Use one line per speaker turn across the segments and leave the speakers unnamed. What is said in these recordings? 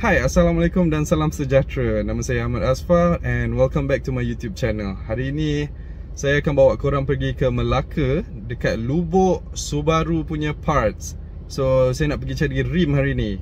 Hai, Assalamualaikum dan salam sejahtera. Nama saya Ahmad Asfar and welcome back to my YouTube channel. Hari ini saya akan bawa korang pergi ke Melaka, dekat Lubuk Subaru punya parts. So saya nak pergi cari rim hari ni.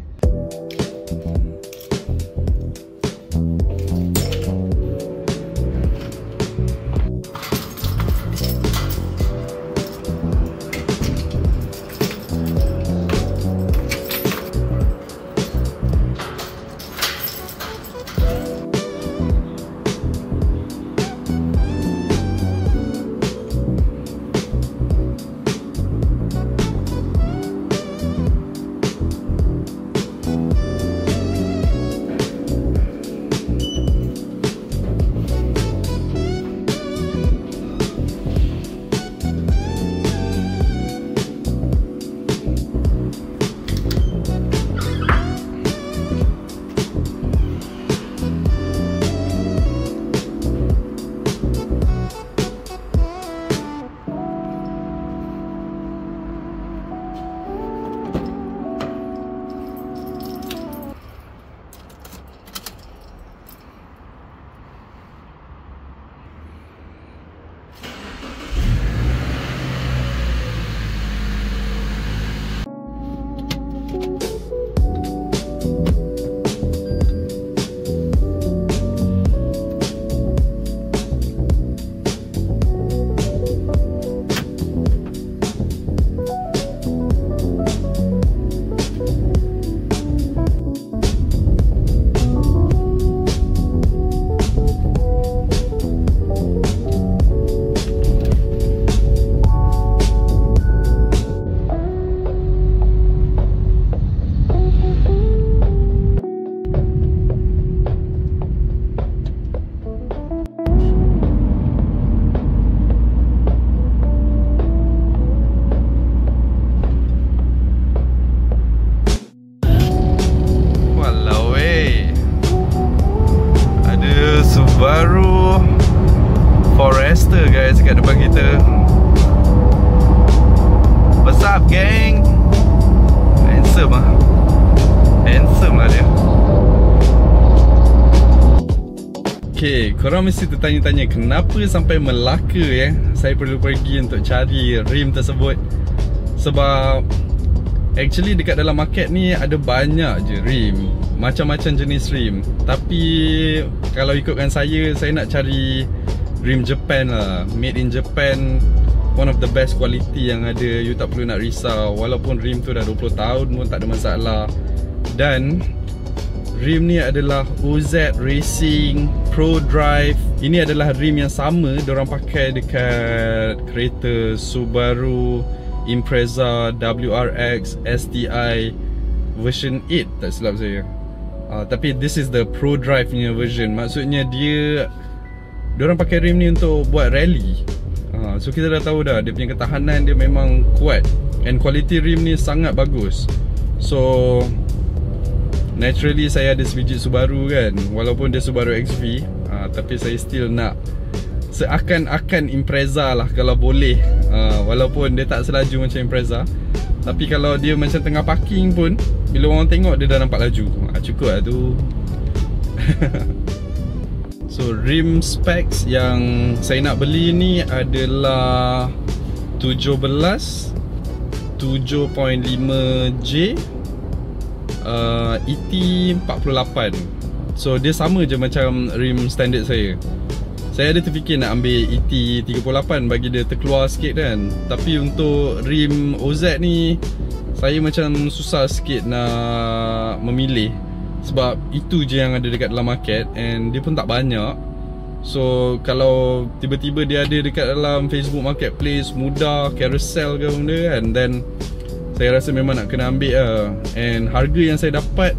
Subaru Forester guys kat depan kita. What's up gang? Handsome lah. Handsome lah dia. Okay, korang mesti tertanya-tanya kenapa sampai Melaka saya perlu pergi untuk cari rim tersebut. Sebab actually dekat dalam market ni ada banyak je rim, macam-macam jenis rim. Tapi kalau ikutkan saya nak cari rim Japan lah. Made in Japan, one of the best quality yang ada. You tak perlu nak risau. Walaupun rim tu dah 20 tahun pun tak ada masalah. Dan rim ni adalah OZ Racing Pro Drive. Ini adalah rim yang sama diorang pakai dekat kereta Subaru Impreza WRX STI version 8 tak silap saya. Tapi this is the Pro Drive punya version. Maksudnya diorang pakai rim ni untuk buat rally. So kita dah tahu dah dia punya ketahanan dia memang kuat. And quality rim ni sangat bagus. So naturally saya ada sebiji Subaru kan. Walaupun dia Subaru XV, tapi saya still nak seakan-akan Impreza lah kalau boleh. Walaupun dia tak selaju macam Impreza, tapi kalau dia macam tengah parking pun, bila orang tengok dia dah nampak laju. Cukup lah tu. So rim specs yang saya nak beli ni adalah 7.5J ET48. So dia sama je macam rim standard saya. Saya ada terfikir nak ambil ET38 bagi dia terkeluar sikit kan. Tapi untuk rim OZ ni saya macam susah sikit nak memilih. Sebab itu je yang ada dekat dalam market and dia pun tak banyak. So kalau tiba-tiba dia ada dekat dalam Facebook Marketplace, mudah, carousel ke benda kan, then saya rasa memang nak kena ambil lah. And harga yang saya dapat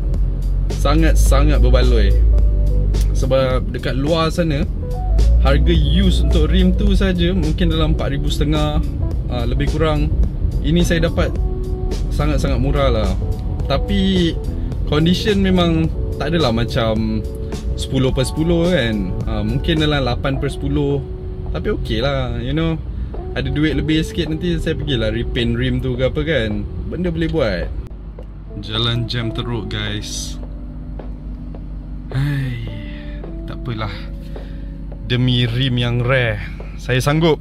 sangat-sangat berbaloi. Sebab dekat luar sana harga use untuk rim tu saja mungkin dalam 4,500 lebih kurang. Ini saya dapat sangat-sangat murah lah. Tapi condition memang tak adalah macam 10/10 kan. Mungkin dalam 8/10. Tapi okey lah, you know. Ada duit lebih sikit nanti saya pergilah repaint rim tu ke apa kan. Benda boleh buat. Jalan jam teruk guys. tak apalah. Demi rim yang rare, saya sanggup.